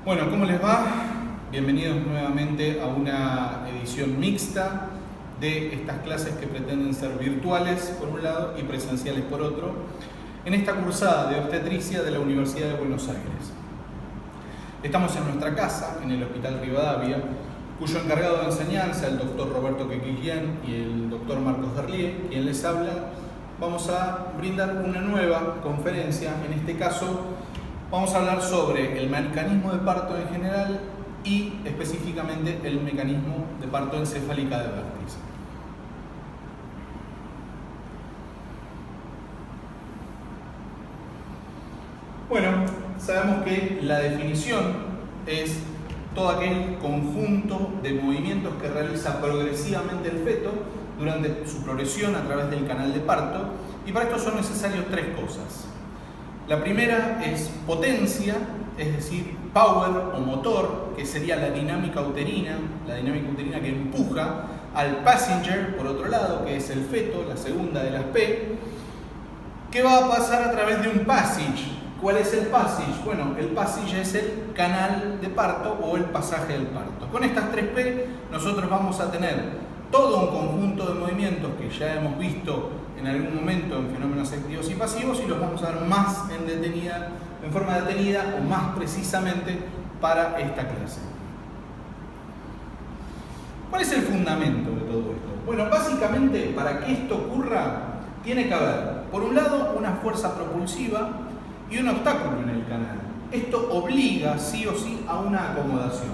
Bueno, ¿cómo les va? Bienvenidos nuevamente a una edición mixta de estas clases que pretenden ser virtuales por un lado y presenciales por otro, en esta cursada de obstetricia de la Universidad de Buenos Aires. Estamos en nuestra casa, en el Hospital Rivadavia, cuyo encargado de enseñanza, el doctor Roberto Quequillán y el doctor Marcos Derlier, quien les habla, vamos a brindar una nueva conferencia. En este caso vamos a hablar sobre el mecanismo de parto en general y específicamente el mecanismo de parto encefálica de vértice. Bueno, sabemos que la definición es todo aquel conjunto de movimientos que realiza progresivamente el feto durante su progresión a través del canal de parto, y para esto son necesarias tres cosas. La primera es potencia, es decir, power o motor, que sería la dinámica uterina que empuja al passenger, por otro lado, que es el feto, la segunda de las P, que va a pasar a través de un passage. ¿Cuál es el passage? Bueno, el passage es el canal de parto o el pasaje del parto. Con estas tres P nosotros vamos a tener todo un conjunto de movimientos que ya hemos visto en algún momento en fenómenos activos y pasivos, y los vamos a ver más en forma detenida o más precisamente para esta clase. ¿Cuál es el fundamento de todo esto? Bueno, básicamente para que esto ocurra tiene que haber, por un lado, una fuerza propulsiva y un obstáculo en el canal. Esto obliga sí o sí a una acomodación.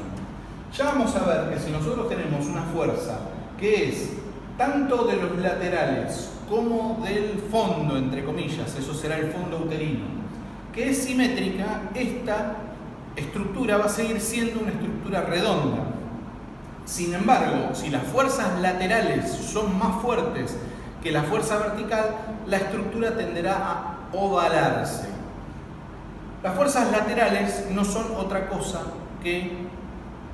Ya vamos a ver que si nosotros tenemos una fuerza que es tanto de los laterales como del fondo, entre comillas, eso será el fondo uterino, que es simétrica, esta estructura va a seguir siendo una estructura redonda. Sin embargo, si las fuerzas laterales son más fuertes que la fuerza vertical, la estructura tenderá a ovalarse. Las fuerzas laterales no son otra cosa que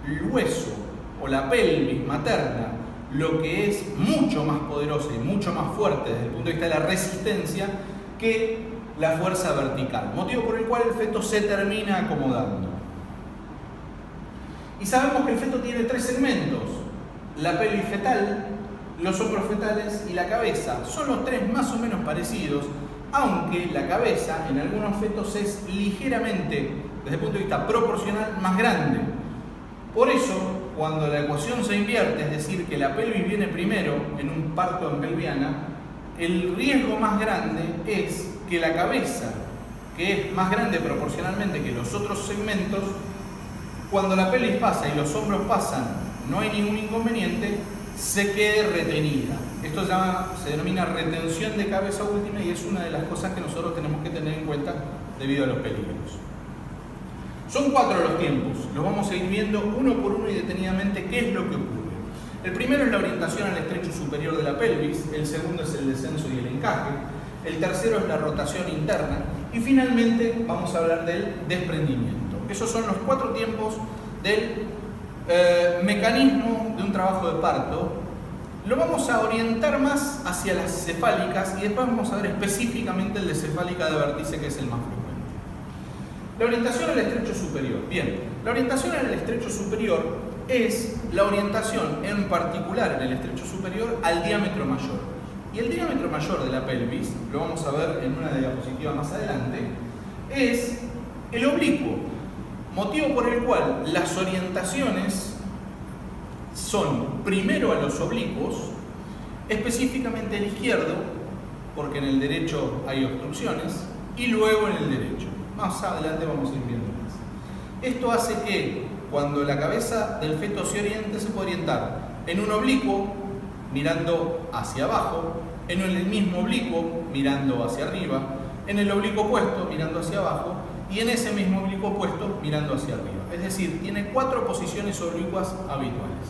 el hueso o la pelvis materna, lo que es mucho más poderosa y mucho más fuerte desde el punto de vista de la resistencia que la fuerza vertical, motivo por el cual el feto se termina acomodando. Y sabemos que el feto tiene tres segmentos: la pelvis fetal, los hombros fetales y la cabeza. Son los tres más o menos parecidos, aunque la cabeza en algunos fetos es ligeramente, desde el punto de vista proporcional, más grande. Por eso, cuando la ecuación se invierte, es decir, que la pelvis viene primero en un parto en pelviana, el riesgo más grande es que la cabeza, que es más grande proporcionalmente que los otros segmentos, cuando la pelvis pasa y los hombros pasan, no hay ningún inconveniente, se quede retenida. Esto se denomina retención de cabeza última, y es una de las cosas que nosotros tenemos que tener en cuenta debido a los peligros. Son 4 los tiempos, los vamos a ir viendo uno por uno y detenidamente qué es lo que ocurre. El primero es la orientación al estrecho superior de la pelvis, el segundo es el descenso y el encaje, el tercero es la rotación interna, y finalmente vamos a hablar del desprendimiento. Esos son los 4 tiempos del mecanismo de un trabajo de parto. Lo vamos a orientar más hacia las cefálicas y después vamos a ver específicamente el de cefálica de vértice, que es el más frecuente. La orientación al estrecho superior. Bien, la orientación al estrecho superior es la orientación en particular en el estrecho superior al diámetro mayor. Y el diámetro mayor de la pelvis, lo vamos a ver en una diapositiva más adelante, es el oblicuo, motivo por el cual las orientaciones son primero a los oblicuos, específicamente el izquierdo, porque en el derecho hay obstrucciones, y luego en el derecho. Más adelante vamos a ir viendo más. Esto hace que cuando la cabeza del feto se oriente, se puede orientar en un oblicuo mirando hacia abajo, en el mismo oblicuo mirando hacia arriba, en el oblicuo opuesto mirando hacia abajo y en ese mismo oblicuo opuesto mirando hacia arriba. Es decir, tiene 4 posiciones oblicuas habituales.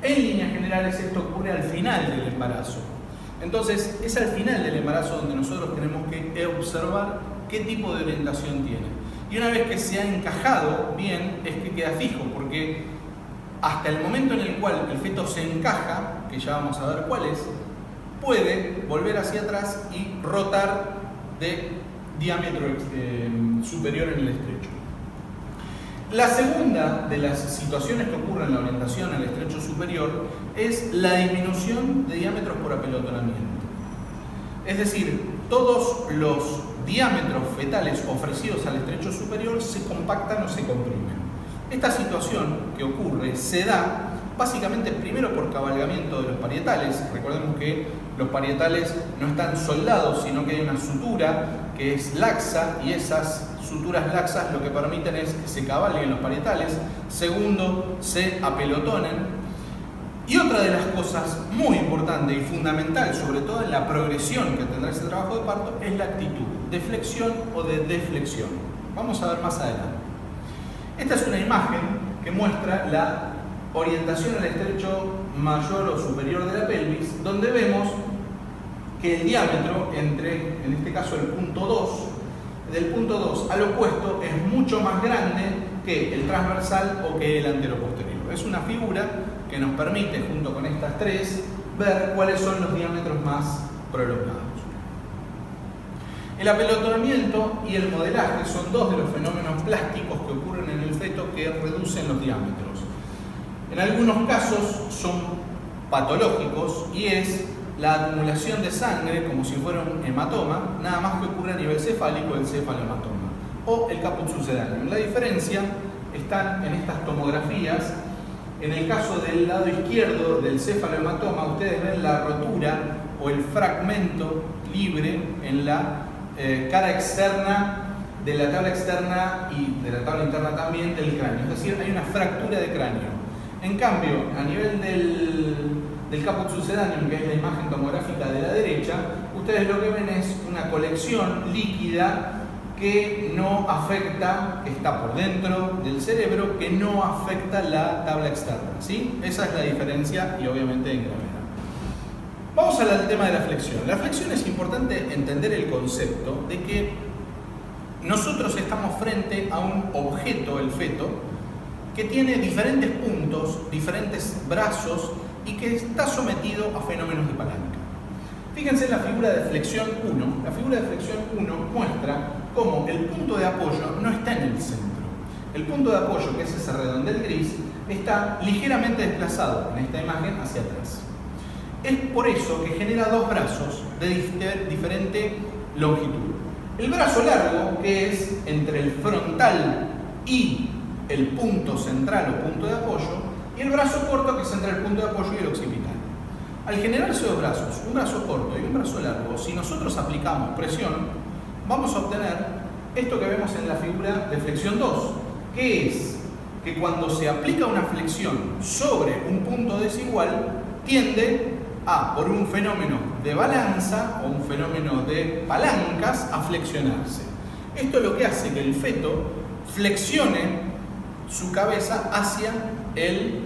En líneas generales esto ocurre al final del embarazo. Entonces es al final del embarazo donde nosotros tenemos que observar qué tipo de orientación tiene. Y una vez que se ha encajado bien, es que queda fijo, porque hasta el momento en el cual el feto se encaja, que ya vamos a ver cuál es, puede volver hacia atrás y rotar de diámetro superior en el estrecho. La segunda de las situaciones que ocurren en la orientación al estrecho superior es la disminución de diámetros por apelotonamiento. Es decir, todos los diámetros fetales ofrecidos al estrecho superior se compactan o se comprimen. Esta situación que ocurre se da básicamente primero por cabalgamiento de los parietales. Recordemos que los parietales no están soldados, sino que hay una sutura que es laxa, y esas suturas laxas lo que permiten es que se cabalguen los parietales. Segundo, se apelotonen. Y otra de las cosas muy importante y fundamental, sobre todo en la progresión que tendrá ese trabajo de parto, es la actitud de flexión o de deflexión. Vamos a ver más adelante. Esta es una imagen que muestra la orientación al estrecho mayor o superior de la pelvis, donde vemos que el diámetro entre, en este caso, el punto 2, del punto 2 al opuesto es mucho más grande que el transversal o que el anteroposterior. Es una figura que nos permite, junto con estas tres, ver cuáles son los diámetros más prolongados. El apelotonamiento y el modelaje son dos de los fenómenos plásticos que ocurren en el feto que reducen los diámetros. En algunos casos son patológicos y es la acumulación de sangre como si fuera un hematoma, nada más que ocurre a nivel cefálico, el cefalohematoma, o el caput sucedáneo. La diferencia está en estas tomografías. En el caso del lado izquierdo del cefalohematoma, ustedes ven la rotura o el fragmento libre en la cara externa de la tabla externa y de la tabla interna también del cráneo. Es decir, hay una fractura de cráneo. En cambio, a nivel del caput sucedáneo, que es la imagen tomográfica de la derecha, ustedes lo que ven es una colección líquida que no afecta, que está por dentro del cerebro, que no afecta la tabla externa, ¿sí? Esa es la diferencia y obviamente en gravedad. Vamos al tema de la flexión. La flexión es importante entender el concepto de que nosotros estamos frente a un objeto, el feto, que tiene diferentes puntos, diferentes brazos y que está sometido a fenómenos de palanca. Fíjense en la figura de flexión 1. La figura de flexión 1 muestra cómo el punto de apoyo no está en el centro. El punto de apoyo, que es ese redondel gris, está ligeramente desplazado en esta imagen hacia atrás. Es por eso que genera dos brazos de diferente longitud. El brazo largo, que es entre el frontal y el punto central o punto de apoyo, y el brazo corto, que es entre el punto de apoyo y el occipital. Al generarse dos brazos, un brazo corto y un brazo largo, si nosotros aplicamos presión, vamos a obtener esto que vemos en la figura de flexión 2, que es que cuando se aplica una flexión sobre un punto desigual, tiende a, por un fenómeno de balanza o un fenómeno de palancas, a flexionarse. Esto es lo que hace que el feto flexione su cabeza hacia el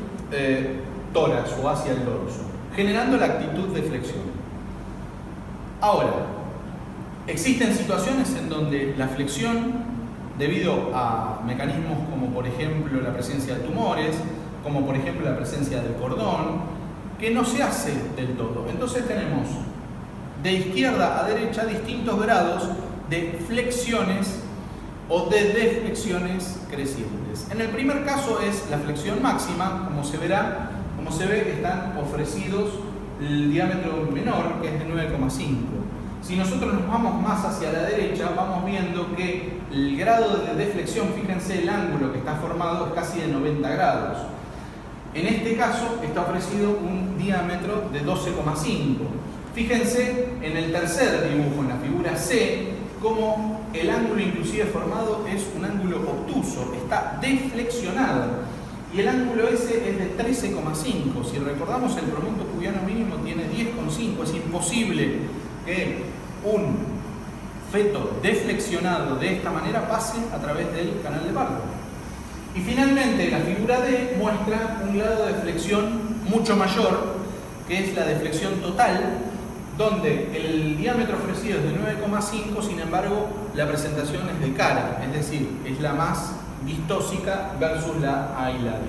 tórax o hacia el dorso, generando la actitud de flexión. Ahora, existen situaciones en donde la flexión, debido a mecanismos como por ejemplo la presencia de tumores, como por ejemplo la presencia del cordón, que no se hace del todo. Entonces tenemos de izquierda a derecha distintos grados de flexiones o de deflexiones crecientes. En el primer caso es la flexión máxima, como se verá, como se ve, están ofrecidos el diámetro menor, que es de 9,5. Si nosotros nos vamos más hacia la derecha, vamos viendo que el grado de deflexión, fíjense el ángulo que está formado, es casi de 90 grados. En este caso está ofrecido un diámetro de 12,5. Fíjense en el tercer dibujo, en la figura C, como el ángulo inclusive formado es un ángulo obtuso, está deflexionado. Y el ángulo ese es de 13,5. Si recordamos, el promonto pubiano mínimo tiene 10,5. Es imposible que un feto deflexionado de esta manera pase a través del canal de parto. Y finalmente la figura D muestra un grado de flexión mucho mayor, que es la deflexión total, donde el diámetro ofrecido es de 9,5, sin embargo la presentación es de cara, es decir, es la más vistósica versus la A y la D.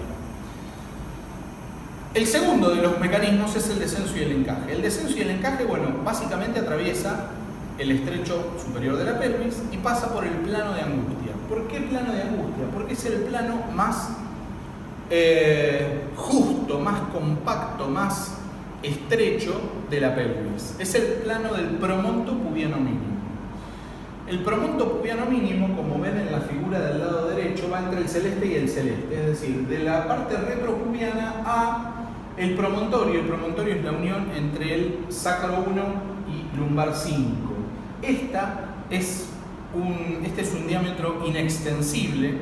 El segundo de los mecanismos es el descenso y el encaje. El descenso y el encaje, bueno, básicamente atraviesa el estrecho superior de la pelvis y pasa por el plano de angustia. ¿Por qué plano de angustia? Porque es el plano más justo, más compacto, más estrecho de la pelvis. Es el plano del promonto pubiano mínimo. El promonto pubiano mínimo, como ven en la figura del lado derecho, va entre el celeste y el celeste, es decir, de la parte retropubiana a el promontorio. El promontorio es la unión entre el sacro 1 y lumbar 5. Este es un diámetro inextensible,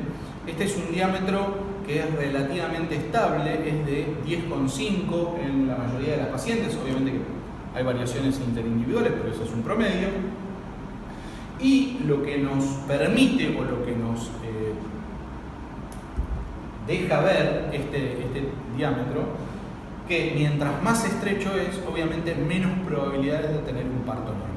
este es un diámetro que es relativamente estable, es de 10,5 en la mayoría de las pacientes, obviamente que hay variaciones interindividuales, pero eso es un promedio. Y lo que nos permite o lo que nos deja ver este diámetro, que mientras más estrecho es, obviamente menos probabilidades de tener un parto normal.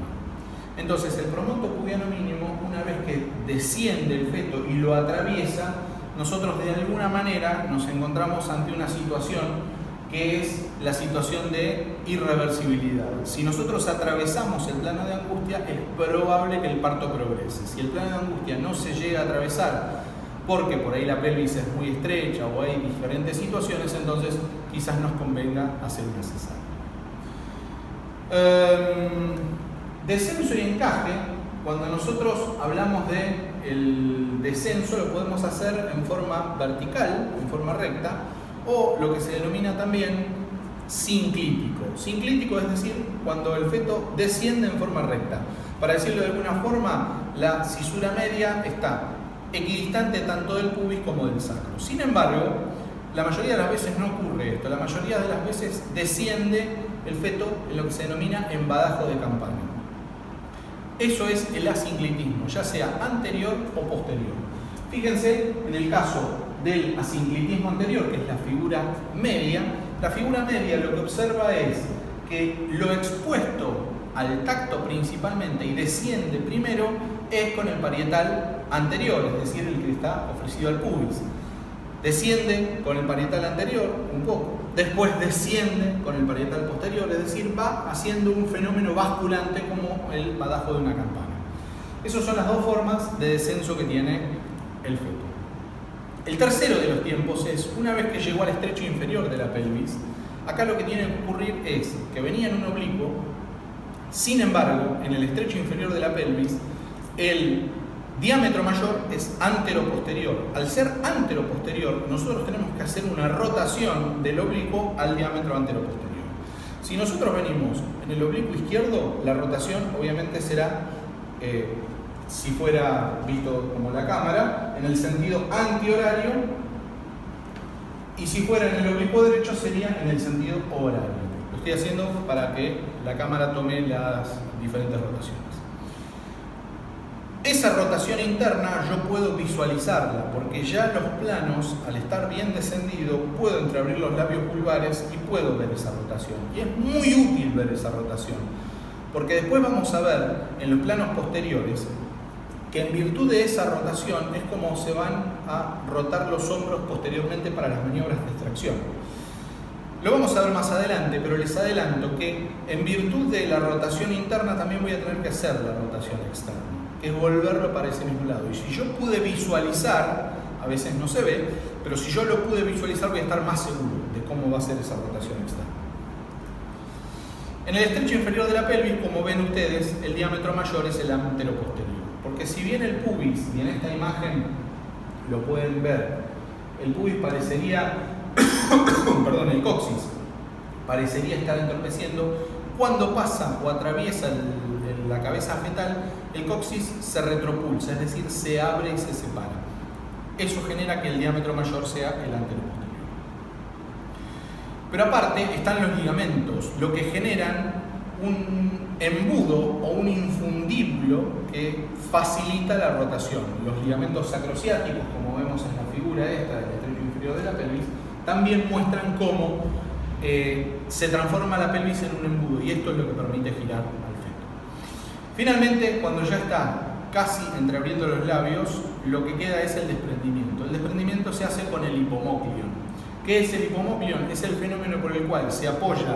Entonces el promonto pubiano mínimo, una vez que desciende el feto y lo atraviesa, nosotros de alguna manera nos encontramos ante una situación que es la situación de irreversibilidad. Si nosotros atravesamos el plano de angustia, es probable que el parto progrese. Si el plano de angustia no se llega a atravesar porque por ahí la pelvis es muy estrecha o hay diferentes situaciones, entonces quizás nos convenga hacer una cesárea. Descenso y encaje, cuando nosotros hablamos del descenso, lo podemos hacer en forma vertical, en forma recta, o lo que se denomina también sinclítico. Sinclítico es decir, cuando el feto desciende en forma recta. Para decirlo de alguna forma, la cisura media está equidistante tanto del pubis como del sacro. Sin embargo, la mayoría de las veces no ocurre esto. La mayoría de las veces desciende el feto en lo que se denomina embadajo de campana. Eso es el asinclitismo, ya sea anterior o posterior. Fíjense en el caso del asinclitismo anterior, que es la figura media. La figura media lo que observa es que lo expuesto al tacto principalmente y desciende primero es con el parietal anterior, es decir, el que está ofrecido al pubis. Desciende con el parietal anterior un poco, después desciende con el parietal posterior, es decir, va haciendo un fenómeno basculante como el badajo de una campana. Esas son las dos formas de descenso que tiene el feto. El tercero de los tiempos es, una vez que llegó al estrecho inferior de la pelvis, acá lo que tiene que ocurrir es que venía en un oblicuo, sin embargo, en el estrecho inferior de la pelvis, el diámetro mayor es antero-posterior. Al ser antero-posterior, nosotros tenemos que hacer una rotación del oblicuo al diámetro antero-posterior. Si nosotros venimos en el oblicuo izquierdo, la rotación obviamente será, si fuera visto como la cámara, en el sentido antihorario, y si fuera en el oblicuo derecho sería en el sentido horario. Lo estoy haciendo para que la cámara tome las diferentes rotaciones. Esa rotación interna yo puedo visualizarla porque ya los planos, al estar bien descendido, puedo entreabrir los labios vulvares y puedo ver esa rotación. Y es muy útil ver esa rotación, porque después vamos a ver en los planos posteriores que en virtud de esa rotación es como se van a rotar los hombros posteriormente para las maniobras de extracción. Lo vamos a ver más adelante, pero les adelanto que en virtud de la rotación interna también voy a tener que hacer la rotación externa, que es volverlo para ese mismo lado. Y si yo pude visualizar, a veces no se ve, pero si yo lo pude visualizar voy a estar más seguro de cómo va a ser esa rotación externa. En el estrecho inferior de la pelvis, como ven ustedes, el diámetro mayor es el antero-posterior. Porque si bien el pubis, y en esta imagen lo pueden ver, el pubis parecería, perdón, el coxis parecería estar entorpeciendo, cuando pasa o atraviesa la cabeza fetal, el coxis se retropulsa, es decir, se abre y se separa. Eso genera que el diámetro mayor sea el antero-posterior. Pero aparte están los ligamentos, lo que generan un embudo o un infundiblo que facilita la rotación. Los ligamentos sacrociáticos, como vemos en la figura esta del estrecho inferior de la pelvis, también muestran cómo se transforma la pelvis en un embudo, y esto es lo que permite girar al feto. Finalmente, cuando ya está casi entreabriendo los labios, lo que queda es el desprendimiento. El desprendimiento se hace con el hipomócleon. ¿Qué es el hipomócleon? Es el fenómeno por el cual se apoya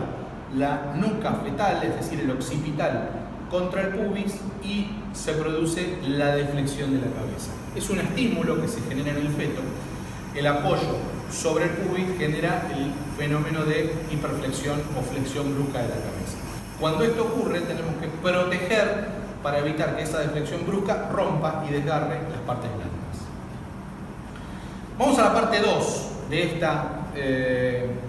la nuca fetal, es decir, el occipital, contra el pubis y se produce la deflexión de la cabeza. Es un estímulo que se genera en el feto. El apoyo sobre el pubis genera el fenómeno de hiperflexión o flexión brusca de la cabeza. Cuando esto ocurre, tenemos que proteger para evitar que esa deflexión brusca rompa y desgarre las partes blandas. Vamos a la parte 2 de esta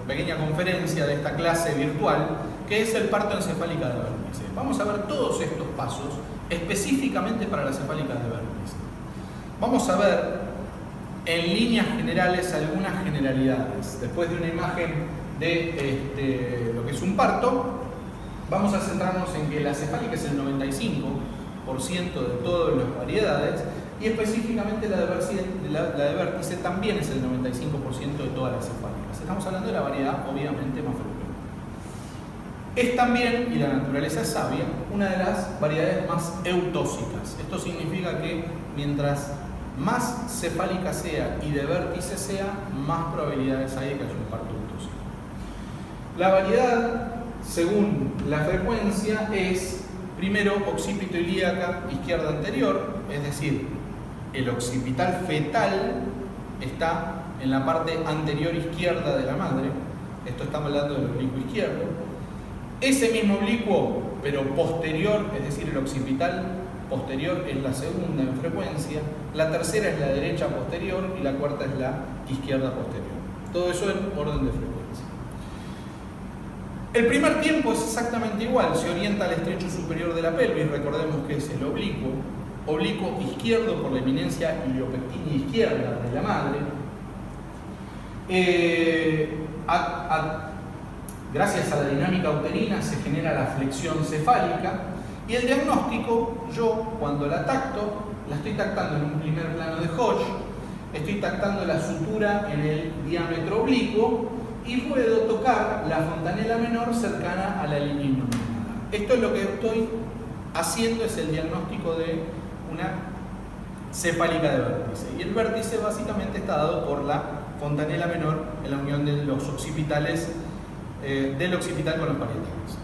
pequeña conferencia, de esta clase virtual, que es el parto encefálica de vértice. Vamos a ver todos estos pasos específicamente para la cefálica de vértice. Vamos a ver en líneas generales algunas generalidades. Después de una imagen de lo que es un parto, vamos a centrarnos en que la cefálica es el 95% de todas las variedades y específicamente la de vértice también es el 95% de todas las cefálicas. Estamos hablando de la variedad obviamente más frecuente. Es también, y la naturaleza es sabia, una de las variedades más eutóxicas. Esto significa que mientras más cefálica sea y de vértice sea, más probabilidades hay de que haya un parto eutóxico. La variedad, según la frecuencia, es primero occipito ilíaca izquierda anterior, es decir, el occipital fetal está en la parte anterior izquierda de la madre. Esto estamos hablando del oblicuo izquierdo. Ese mismo oblicuo, pero posterior, es decir, el occipital posterior es la segunda en frecuencia, la tercera es la derecha posterior y la cuarta es la izquierda posterior. Todo eso en orden de frecuencia. El primer tiempo es exactamente igual, se orienta al estrecho superior de la pelvis, recordemos que es el oblicuo izquierdo por la eminencia iliopectinia izquierda de la madre. Gracias a la dinámica uterina se genera la flexión cefálica y el diagnóstico, yo cuando la tacto, la estoy tactando en un primer plano de Hodge, estoy tactando la sutura en el diámetro oblicuo y puedo tocar la fontanela menor cercana a la línea iluminada. Esto es lo que estoy haciendo, es el diagnóstico de una cefálica de vértice. Y el vértice básicamente está dado por la fontanela menor en la unión de los occipitales, del occipital con los parietales.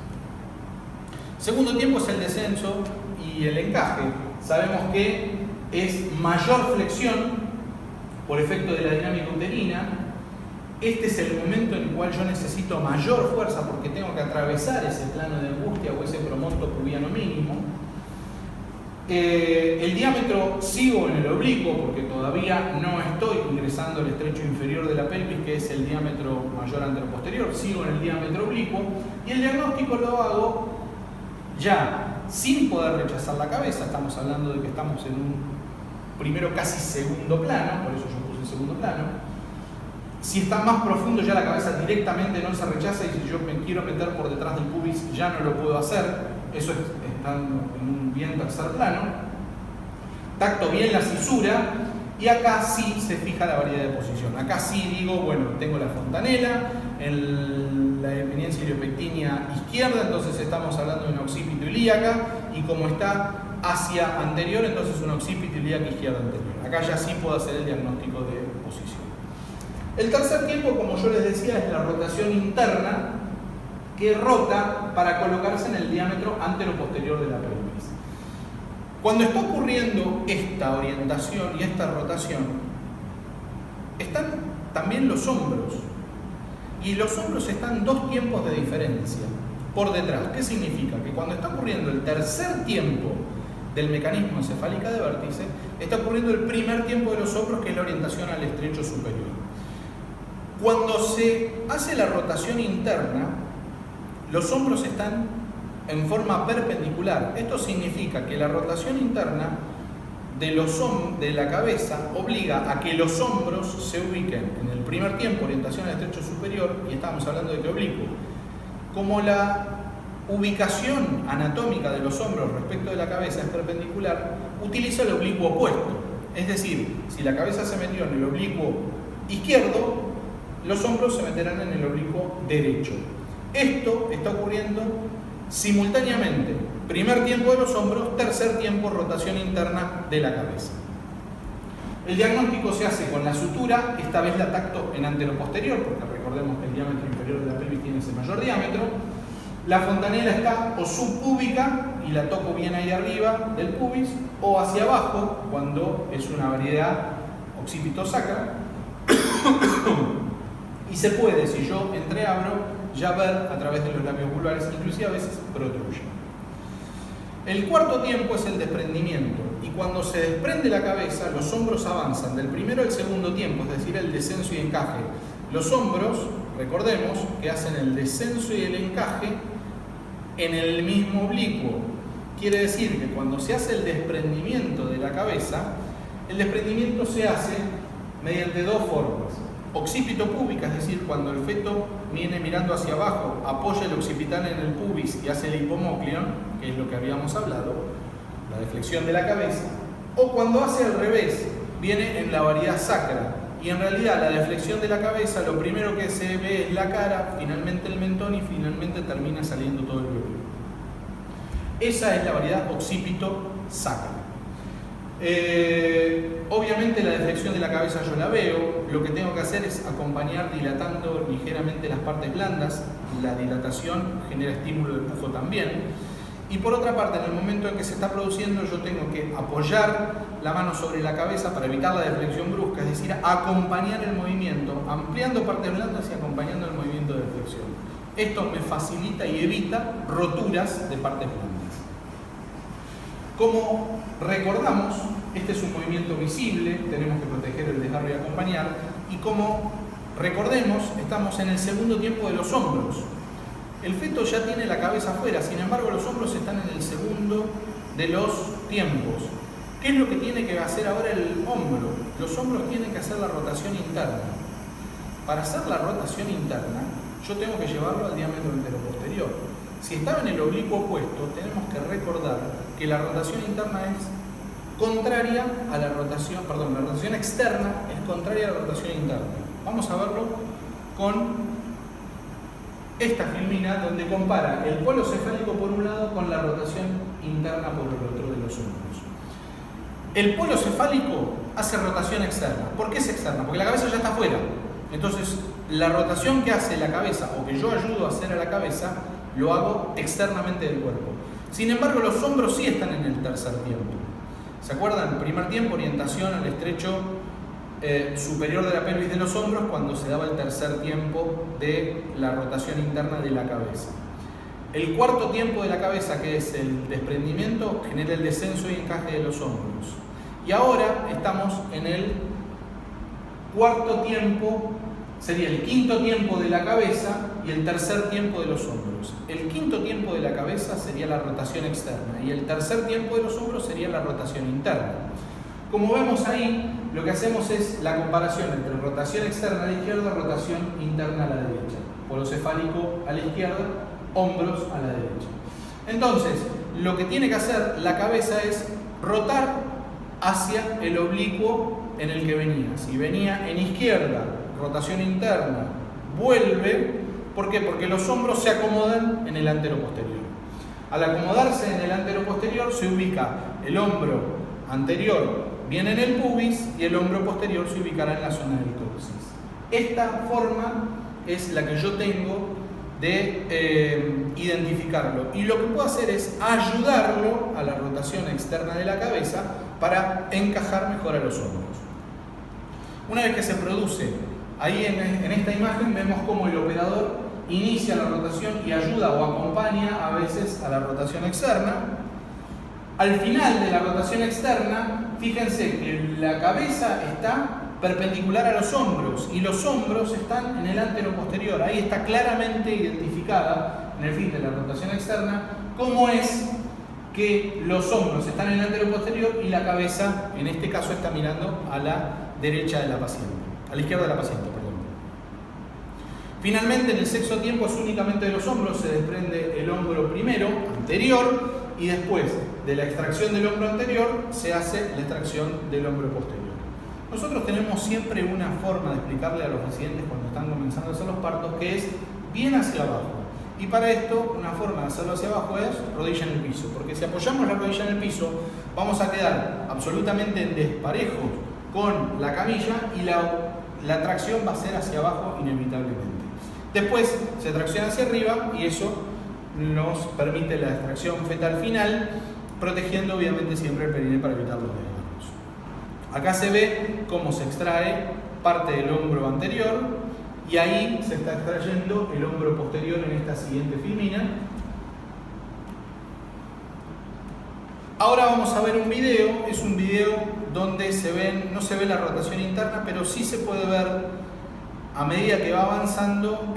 Segundo tiempo es el descenso y el encaje. Sabemos que es mayor flexión por efecto de la dinámica uterina. Este es el momento en el cual yo necesito mayor fuerza porque tengo que atravesar ese plano de angustia o ese promonto pubiano mínimo. El diámetro sigo en el oblicuo porque todavía no estoy ingresando al estrecho inferior de la pelvis, que es el diámetro mayor anteroposterior, sigo en el diámetro oblicuo y el diagnóstico lo hago ya sin poder rechazar la cabeza. Estamos hablando de que estamos en un primero casi segundo plano, por eso yo puse segundo plano. Si está más profundo ya la cabeza directamente no se rechaza y si yo me quiero meter por detrás del pubis ya no lo puedo hacer. Eso es estando en un bien tercer plano. Tacto bien la cisura y acá sí se fija la variedad de posición. Acá sí digo, bueno, tengo la fontanela, en la eminencia iliopectinia izquierda, entonces estamos hablando de una occipito ilíaca y como está hacia anterior, entonces una occipito ilíaca izquierda anterior. Acá ya sí puedo hacer el diagnóstico de posición. El tercer tiempo, como yo les decía, es la rotación interna que rota para colocarse en el diámetro antero-posterior de la pelvis. Cuando está ocurriendo esta orientación y esta rotación, están también los hombros. Y los hombros están dos tiempos de diferencia por detrás. ¿Qué significa? Que cuando está ocurriendo el tercer tiempo del mecanismo encefálica de vértice, está ocurriendo el primer tiempo de los hombros, que es la orientación al estrecho superior. Cuando se hace la rotación interna, los hombros están en forma perpendicular. Esto significa que la rotación interna de la cabeza obliga a que los hombros se ubiquen en el primer tiempo, orientación al estrecho superior, y estamos hablando de que oblicuo. Como la ubicación anatómica de los hombros respecto de la cabeza es perpendicular, utiliza el oblicuo opuesto. Es decir, si la cabeza se metió en el oblicuo izquierdo, los hombros se meterán en el oblicuo derecho. Esto está ocurriendo simultáneamente. Primer tiempo de los hombros, tercer tiempo rotación interna de la cabeza. El diagnóstico se hace con la sutura, esta vez la tacto en anteroposterior, porque recordemos que el diámetro inferior de la pelvis tiene ese mayor diámetro. La fontanela está o subpúbica y la toco bien ahí arriba del pubis, o hacia abajo cuando es una variedad occipito-sacra. Y se puede, si yo entreabro, ya ver a través de los labios vulvares, inclusive a veces protruye. El cuarto tiempo es el desprendimiento, y cuando se desprende la cabeza, los hombros avanzan del primero al segundo tiempo, es decir, el descenso y encaje. Los hombros, recordemos, que hacen el descenso y el encaje en el mismo oblicuo. Quiere decir que cuando se hace el desprendimiento de la cabeza, el desprendimiento se hace mediante dos formas. Occipito púbica, es decir, cuando el feto viene mirando hacia abajo, apoya el occipital en el pubis y hace el hipomócleon, que es lo que habíamos hablado, la deflexión de la cabeza, o cuando hace al revés, viene en la variedad sacra, y en realidad la deflexión de la cabeza, lo primero que se ve es la cara, finalmente el mentón y finalmente termina saliendo todo el glúteo. Esa es la variedad occipito sacra. Obviamente la deflexión de la cabeza yo la veo, lo que tengo que hacer es acompañar dilatando ligeramente las partes blandas, la dilatación genera estímulo de pujo también, y por otra parte en el momento en que se está produciendo yo tengo que apoyar la mano sobre la cabeza para evitar la deflexión brusca, es decir, acompañar el movimiento, ampliando partes blandas y acompañando el movimiento de deflexión. Esto me facilita y evita roturas de partes blandas. Como recordamos, este es un movimiento visible, tenemos que proteger el desgarro y acompañar, y como recordemos, estamos en el segundo tiempo de los hombros. El feto ya tiene la cabeza afuera, sin embargo los hombros están en el segundo de los tiempos. ¿Qué es lo que tiene que hacer ahora el hombro? Los hombros tienen que hacer la rotación interna. Para hacer la rotación interna, yo tengo que llevarlo al diámetro anteroposterior. Si estaba en el oblicuo opuesto, tenemos que recordar que la rotación interna es contraria a la rotación, la rotación externa es contraria a la rotación interna. Vamos a verlo con esta filmina donde compara el polo cefálico por un lado con la rotación interna por el otro de los hombros. El polo cefálico hace rotación externa. ¿Por qué es externa? Porque la cabeza ya está afuera. Entonces, la rotación que hace la cabeza o que yo ayudo a hacer a la cabeza, lo hago externamente del cuerpo. Sin embargo, los hombros sí están en el tercer tiempo. ¿Se acuerdan? Primer tiempo, orientación al estrecho superior de la pelvis de los hombros cuando se daba el tercer tiempo de la rotación interna de la cabeza. El cuarto tiempo de la cabeza, que es el desprendimiento, genera el descenso y encaje de los hombros. Y ahora estamos en el cuarto tiempo, sería el quinto tiempo de la cabeza y el tercer tiempo de los hombros. El quinto tiempo de la cabeza sería la rotación externa y el tercer tiempo de los hombros sería la rotación interna. Como vemos ahí, lo que hacemos es la comparación entre rotación externa a la izquierda y rotación interna a la derecha. Polo cefálico a la izquierda, hombros a la derecha. Entonces, lo que tiene que hacer la cabeza es rotar hacia el oblicuo en el que venía. Si venía en izquierda, rotación interna, vuelve. ¿Por qué? Porque los hombros se acomodan en el anteroposterior. Al acomodarse en el anteroposterior se ubica el hombro anterior viene en el pubis y el hombro posterior se ubicará en la zona del coxis. Esta forma es la que yo tengo de identificarlo, y lo que puedo hacer es ayudarlo a la rotación externa de la cabeza para encajar mejor a los hombros. Una vez que se produce, ahí en esta imagen vemos cómo el operador inicia la rotación y ayuda o acompaña a veces a la rotación externa. Al final de la rotación externa, fíjense que la cabeza está perpendicular a los hombros y los hombros están en el anteroposterior. Ahí está claramente identificada en el fin de la rotación externa cómo es que los hombros están en el anteroposterior y la cabeza, en este caso, está mirando a la derecha de la paciente, a la izquierda de la paciente, perdón. Finalmente, en el sexto tiempo es únicamente de los hombros, se desprende el hombro primero, anterior, y después de la extracción del hombro anterior se hace la extracción del hombro posterior. Nosotros tenemos siempre una forma de explicarle a los residentes cuando están comenzando a hacer los partos, que es bien hacia abajo. Y para esto, una forma de hacerlo hacia abajo es rodilla en el piso, porque si apoyamos la rodilla en el piso, vamos a quedar absolutamente en desparejo con la camilla y la tracción va a ser hacia abajo inevitablemente. Después se tracciona hacia arriba y eso nos permite la extracción fetal final, protegiendo obviamente siempre el periné para evitar los desgarros. Acá se ve cómo se extrae parte del hombro anterior y ahí se está extrayendo el hombro posterior en esta siguiente filmina. Ahora vamos a ver un video, es un video donde no se ve la rotación interna, pero sí se puede ver a medida que va avanzando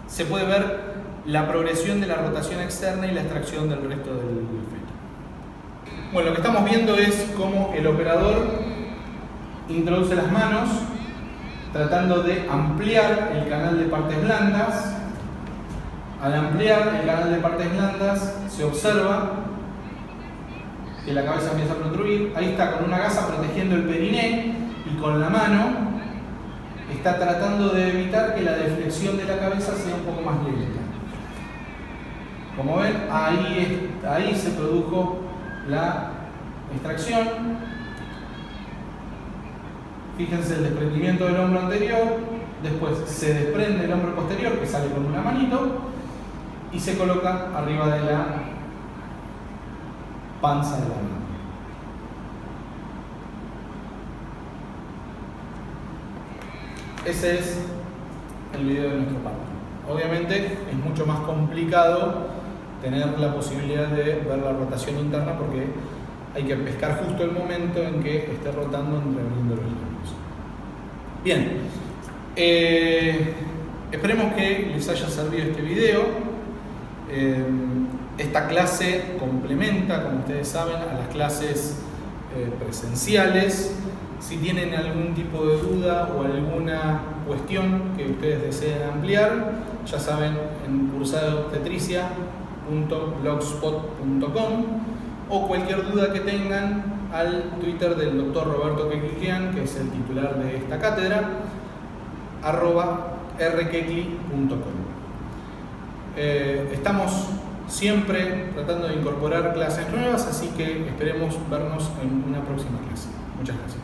se puede ver la progresión de la rotación externa y la extracción del resto del feto. Bueno, lo que estamos viendo es cómo el operador introduce las manos tratando de ampliar el canal de partes blandas. Al ampliar el canal de partes blandas se observa que la cabeza empieza a protruir. Ahí está con una gasa protegiendo el periné y con la mano está tratando de evitar que la deflexión de la cabeza sea un poco más lenta. Como ven, ahí se produjo la extracción. Fíjense el desprendimiento del hombro anterior, después se desprende el hombro posterior que sale con una manito y se coloca arriba de la panza de la mano. Ese es el video de nuestro parto. Obviamente es mucho más complicado tener la posibilidad de ver la rotación interna porque hay que pescar justo el momento en que esté rotando entre los lados. Bien, esperemos que les haya servido este video. Esta clase complementa, como ustedes saben, a las clases presenciales. Si tienen algún tipo de duda o alguna cuestión que ustedes deseen ampliar, ya saben, en cursadoobstetricia.blogspot.com o cualquier duda que tengan al Twitter del Dr. Roberto Keklikian, que es el titular de esta cátedra, @rkekli.com. Estamos siempre tratando de incorporar clases nuevas, así que esperemos vernos en una próxima clase. Muchas gracias.